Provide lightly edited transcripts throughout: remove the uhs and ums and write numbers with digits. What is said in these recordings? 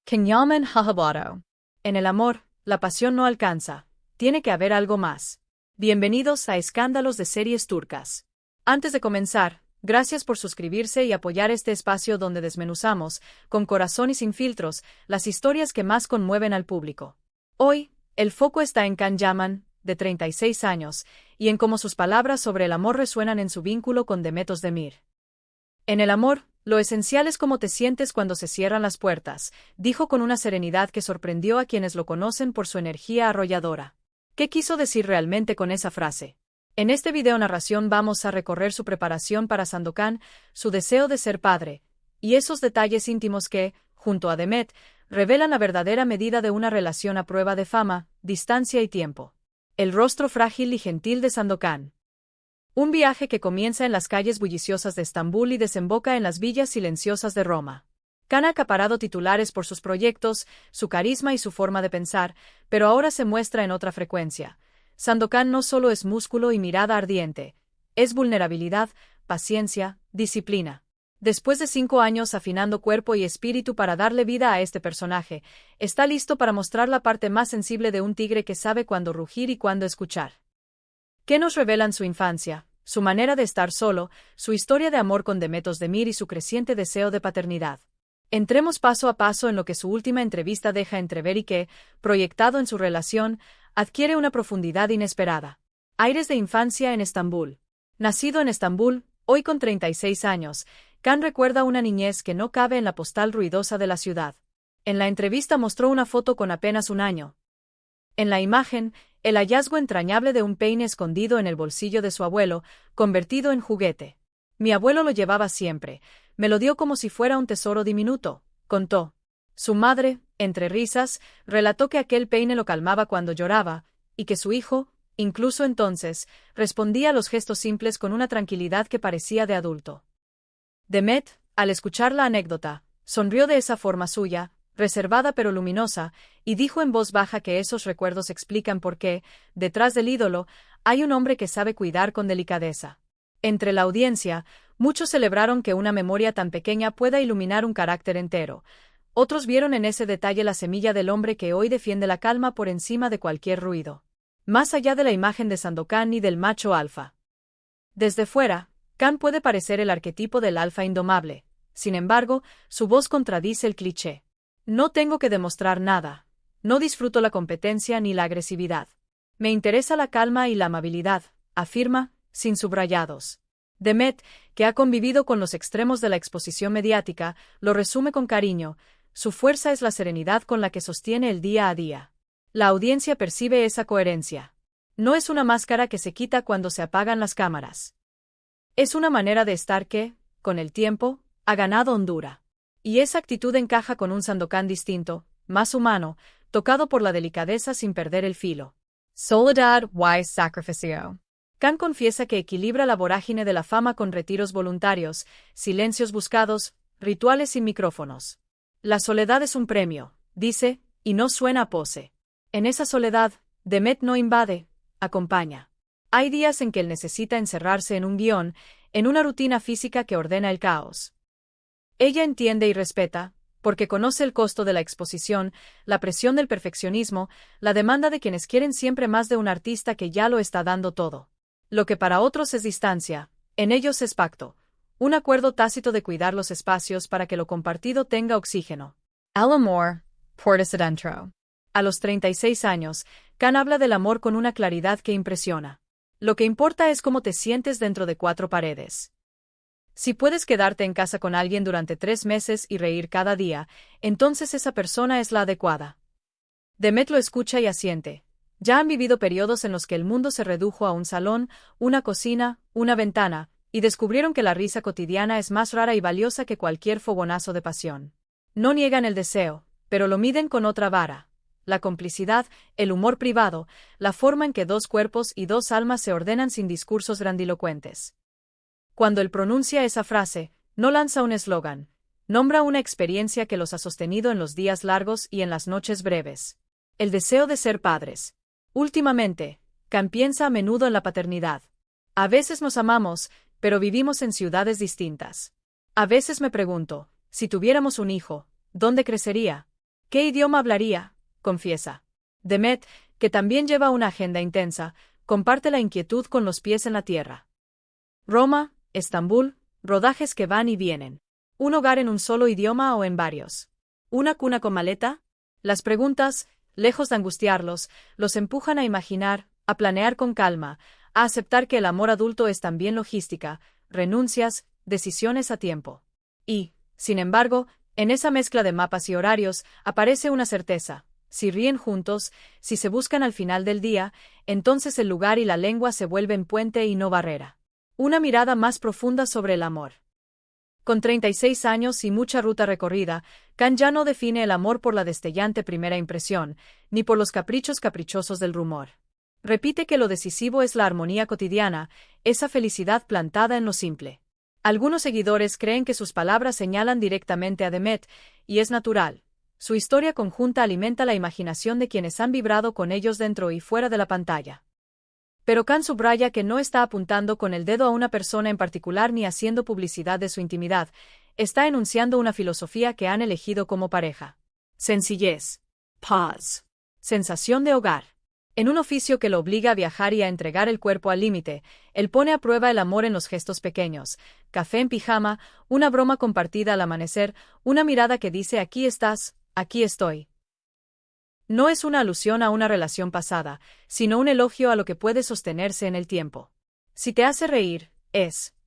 Kingyaman Hahabado. En el amor, la pasión no alcanza. Tiene que haber algo más. Bienvenidos a Escándalos de Series Turcas. Antes de comenzar, gracias por suscribirse y apoyar este espacio donde desmenuzamos, con corazón y sin filtros, las historias que más conmueven al público. Hoy, el foco está en Can Yaman, de 36 años, y en cómo sus palabras sobre el amor resuenan en su vínculo con Demet Özdemir. En el amor, lo esencial es cómo te sientes cuando se cierran las puertas, dijo con una serenidad que sorprendió a quienes lo conocen por su energía arrolladora. ¿Qué quiso decir realmente con esa frase? En este video narración vamos a recorrer su preparación para Sandokan, su deseo de ser padre, y esos detalles íntimos que, junto a Demet, revelan la verdadera medida de una relación a prueba de fama, distancia y tiempo. El rostro frágil y gentil de Sandokan. Un viaje que comienza en las calles bulliciosas de Estambul y desemboca en las villas silenciosas de Roma. Can ha acaparado titulares por sus proyectos, su carisma y su forma de pensar, pero ahora se muestra en otra frecuencia. Sandokan no solo es músculo y mirada ardiente, es vulnerabilidad, paciencia, disciplina. Después de 5 años afinando cuerpo y espíritu para darle vida a este personaje, está listo para mostrar la parte más sensible de un tigre que sabe cuándo rugir y cuándo escuchar. ¿Qué nos revelan su infancia, su manera de estar solo, su historia de amor con Demet Özdemir y su creciente deseo de paternidad? Entremos paso a paso en lo que su última entrevista deja entrever y que, proyectado en su relación, adquiere una profundidad inesperada. Aires de infancia en Estambul. Nacido en Estambul, hoy con 36 años, Can recuerda una niñez que no cabe en la postal ruidosa de la ciudad. En la entrevista mostró una foto con apenas 1 año. En la imagen, el hallazgo entrañable de un peine escondido en el bolsillo de su abuelo, convertido en juguete. Mi abuelo lo llevaba siempre, me lo dio como si fuera un tesoro diminuto, contó. Su madre, entre risas, relató que aquel peine lo calmaba cuando lloraba, y que su hijo, incluso entonces, respondía a los gestos simples con una tranquilidad que parecía de adulto. Demet, al escuchar la anécdota, sonrió de esa forma suya, reservada pero luminosa, y dijo en voz baja que esos recuerdos explican por qué, detrás del ídolo, hay un hombre que sabe cuidar con delicadeza. Entre la audiencia, muchos celebraron que una memoria tan pequeña pueda iluminar un carácter entero. Otros vieron en ese detalle la semilla del hombre que hoy defiende la calma por encima de cualquier ruido. Más allá de la imagen de Sandokan y del macho alfa. Desde fuera, Can puede parecer el arquetipo del alfa indomable. Sin embargo, su voz contradice el cliché. No tengo que demostrar nada. No disfruto la competencia ni la agresividad. Me interesa la calma y la amabilidad, afirma, sin subrayados. Demet, que ha convivido con los extremos de la exposición mediática, lo resume con cariño. Su fuerza es la serenidad con la que sostiene el día a día. La audiencia percibe esa coherencia. No es una máscara que se quita cuando se apagan las cámaras. Es una manera de estar que, con el tiempo, ha ganado hondura. Y esa actitud encaja con un Sandokan distinto, más humano, tocado por la delicadeza sin perder el filo. Soledad y sacrificio. Can confiesa que equilibra la vorágine de la fama con retiros voluntarios, silencios buscados, rituales sin micrófonos. La soledad es un premio, dice, y no suena a pose. En esa soledad, Demet no invade, acompaña. Hay días en que él necesita encerrarse en un guión, en una rutina física que ordena el caos. Ella entiende y respeta, porque conoce el costo de la exposición, la presión del perfeccionismo, la demanda de quienes quieren siempre más de un artista que ya lo está dando todo. Lo que para otros es distancia, en ellos es pacto, un acuerdo tácito de cuidar los espacios para que lo compartido tenga oxígeno. El amor, puertas adentro. A los 36 años, Can habla del amor con una claridad que impresiona. Lo que importa es cómo te sientes dentro de 4 paredes. Si puedes quedarte en casa con alguien durante 3 meses y reír cada día, entonces esa persona es la adecuada. Demet lo escucha y asiente. Ya han vivido periodos en los que el mundo se redujo a un salón, una cocina, una ventana, y descubrieron que la risa cotidiana es más rara y valiosa que cualquier fogonazo de pasión. No niegan el deseo, pero lo miden con otra vara. La complicidad, el humor privado, la forma en que 2 cuerpos y 2 almas se ordenan sin discursos grandilocuentes. Cuando él pronuncia esa frase, no lanza un eslogan, nombra una experiencia que los ha sostenido en los días largos y en las noches breves. El deseo de ser padres. Últimamente, Can piensa a menudo en la paternidad. A veces nos amamos, pero vivimos en ciudades distintas. A veces me pregunto, si tuviéramos un hijo, ¿dónde crecería? ¿Qué idioma hablaría? Confiesa. Demet, que también lleva una agenda intensa, comparte la inquietud con los pies en la tierra. Roma, Estambul, rodajes que van y vienen. ¿Un hogar en un solo idioma o en varios? ¿Una cuna con maleta? Las preguntas, lejos de angustiarlos, los empujan a imaginar, a planear con calma, a aceptar que el amor adulto es también logística, renuncias, decisiones a tiempo. Y, sin embargo, en esa mezcla de mapas y horarios, aparece una certeza. Si ríen juntos, si se buscan al final del día, entonces el lugar y la lengua se vuelven puente y no barrera. Una mirada más profunda sobre el amor. Con 36 años y mucha ruta recorrida, Can ya no define el amor por la destellante primera impresión, ni por los caprichos caprichosos del rumor. Repite que lo decisivo es la armonía cotidiana, esa felicidad plantada en lo simple. Algunos seguidores creen que sus palabras señalan directamente a Demet, y es natural. Su historia conjunta alimenta la imaginación de quienes han vibrado con ellos dentro y fuera de la pantalla. Pero Can subraya que no está apuntando con el dedo a una persona en particular ni haciendo publicidad de su intimidad, está enunciando una filosofía que han elegido como pareja. Sencillez. Paz. Sensación de hogar. En un oficio que lo obliga a viajar y a entregar el cuerpo al límite, él pone a prueba el amor en los gestos pequeños: café en pijama, una broma compartida al amanecer, una mirada que dice aquí estás, aquí estoy. No es una alusión a una relación pasada, sino un elogio a lo que puede sostenerse en el tiempo. Si te hace reír,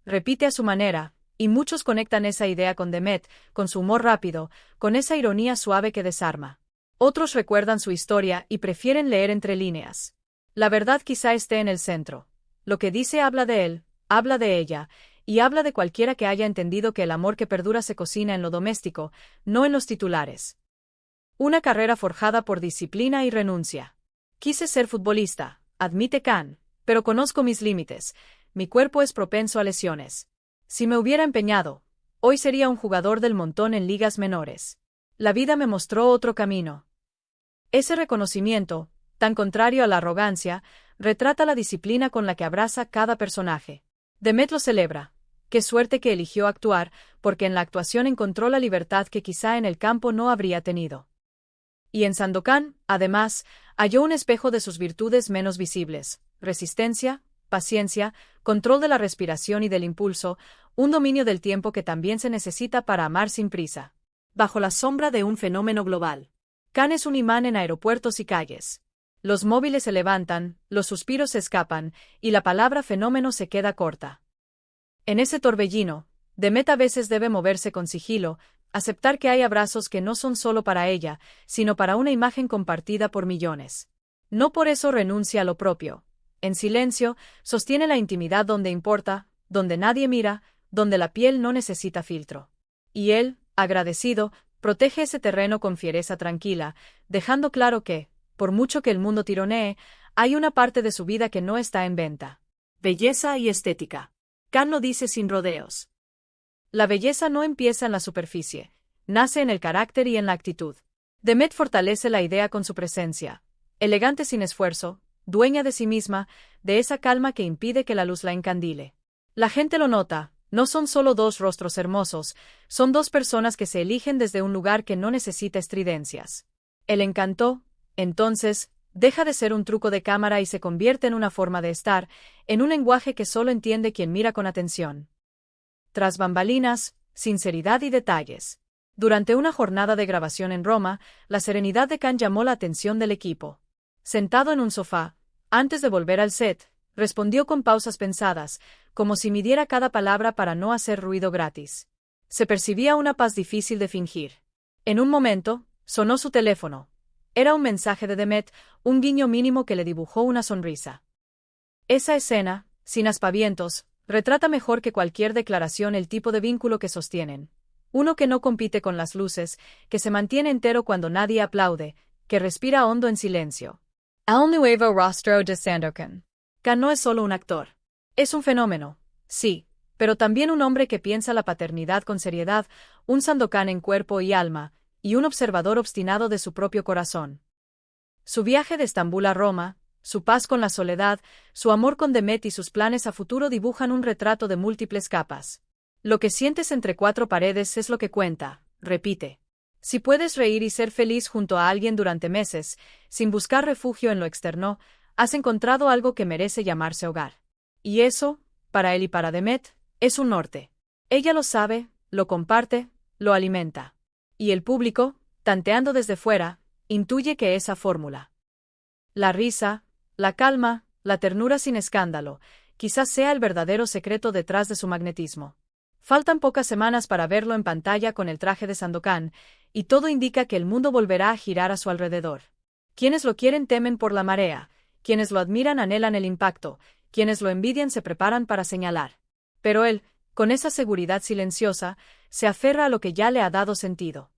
repite a su manera, y muchos conectan esa idea con Demet, con su humor rápido, con esa ironía suave que desarma. Otros recuerdan su historia y prefieren leer entre líneas. La verdad quizá esté en el centro. Lo que dice habla de él, habla de ella, y habla de cualquiera que haya entendido que el amor que perdura se cocina en lo doméstico, no en los titulares. Una carrera forjada por disciplina y renuncia. Quise ser futbolista, admite Can, pero conozco mis límites. Mi cuerpo es propenso a lesiones. Si me hubiera empeñado, hoy sería un jugador del montón en ligas menores. La vida me mostró otro camino. Ese reconocimiento, tan contrario a la arrogancia, retrata la disciplina con la que abraza cada personaje. Demet lo celebra. Qué suerte que eligió actuar, porque en la actuación encontró la libertad que quizá en el campo no habría tenido. Y en Sandokan, además, halló un espejo de sus virtudes menos visibles: resistencia, paciencia, control de la respiración y del impulso, un dominio del tiempo que también se necesita para amar sin prisa. Bajo la sombra de un fenómeno global. Can es un imán en aeropuertos y calles. Los móviles se levantan, los suspiros se escapan, y la palabra fenómeno se queda corta. En ese torbellino, Demet a veces debe moverse con sigilo, aceptar que hay abrazos que no son solo para ella, sino para una imagen compartida por millones. No por eso renuncia a lo propio. En silencio, sostiene la intimidad donde importa, donde nadie mira, donde la piel no necesita filtro. Y él, agradecido, protege ese terreno con fiereza tranquila, dejando claro que, por mucho que el mundo tironee, hay una parte de su vida que no está en venta. Belleza y estética. Can lo dice sin rodeos. La belleza no empieza en la superficie, nace en el carácter y en la actitud. Demet fortalece la idea con su presencia, elegante sin esfuerzo, dueña de sí misma, de esa calma que impide que la luz la encandile. La gente lo nota, no son solo dos rostros hermosos, son dos personas que se eligen desde un lugar que no necesita estridencias. El encanto, entonces, deja de ser un truco de cámara y se convierte en una forma de estar, en un lenguaje que solo entiende quien mira con atención. Tras bambalinas, sinceridad y detalles. Durante una jornada de grabación en Roma, la serenidad de Can llamó la atención del equipo. Sentado en un sofá, antes de volver al set, respondió con pausas pensadas, como si midiera cada palabra para no hacer ruido gratis. Se percibía una paz difícil de fingir. En un momento, sonó su teléfono. Era un mensaje de Demet, un guiño mínimo que le dibujó una sonrisa. Esa escena, sin aspavientos, retrata mejor que cualquier declaración el tipo de vínculo que sostienen. Uno que no compite con las luces, que se mantiene entero cuando nadie aplaude, que respira hondo en silencio. El nuevo rostro de Sandokan. Can no es solo un actor. Es un fenómeno, sí, pero también un hombre que piensa la paternidad con seriedad, un Sandokan en cuerpo y alma, y un observador obstinado de su propio corazón. Su viaje de Estambul a Roma, su paz con la soledad, su amor con Demet y sus planes a futuro dibujan un retrato de múltiples capas. Lo que sientes entre cuatro paredes es lo que cuenta, repite. Si puedes reír y ser feliz junto a alguien durante meses, sin buscar refugio en lo externo, has encontrado algo que merece llamarse hogar. Y eso, para él y para Demet, es un norte. Ella lo sabe, lo comparte, lo alimenta. Y el público, tanteando desde fuera, intuye que esa fórmula. La risa, la calma, la ternura sin escándalo, quizás sea el verdadero secreto detrás de su magnetismo. Faltan pocas semanas para verlo en pantalla con el traje de Sandokan, y todo indica que el mundo volverá a girar a su alrededor. Quienes lo quieren temen por la marea, quienes lo admiran anhelan el impacto, quienes lo envidian se preparan para señalar. Pero él, con esa seguridad silenciosa, se aferra a lo que ya le ha dado sentido.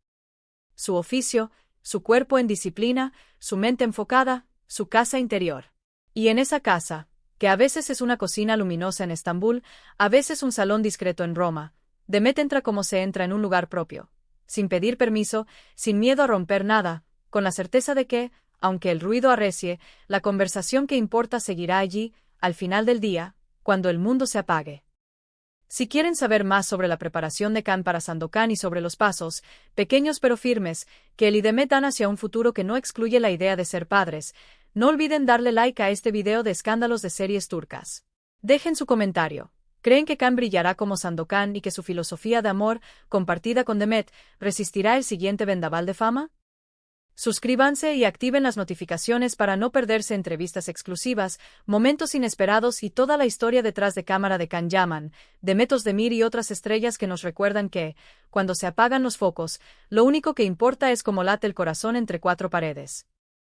Su oficio, su cuerpo en disciplina, su mente enfocada, su casa interior. Y en esa casa, que a veces es una cocina luminosa en Estambul, a veces un salón discreto en Roma, Demet entra como se entra en un lugar propio, sin pedir permiso, sin miedo a romper nada, con la certeza de que, aunque el ruido arrecie, la conversación que importa seguirá allí, al final del día, cuando el mundo se apague. Si quieren saber más sobre la preparación de Can para Sandokan y sobre los pasos, pequeños pero firmes, que él y Demet dan hacia un futuro que no excluye la idea de ser padres, no olviden darle like a este video de escándalos de series turcas. Dejen su comentario. ¿Creen que Can brillará como Sandokan y que su filosofía de amor, compartida con Demet, resistirá el siguiente vendaval de fama? Suscríbanse y activen las notificaciones para no perderse entrevistas exclusivas, momentos inesperados y toda la historia detrás de cámara de Can Yaman, Demet Özdemir y otras estrellas que nos recuerdan que, cuando se apagan los focos, lo único que importa es cómo late el corazón entre cuatro paredes.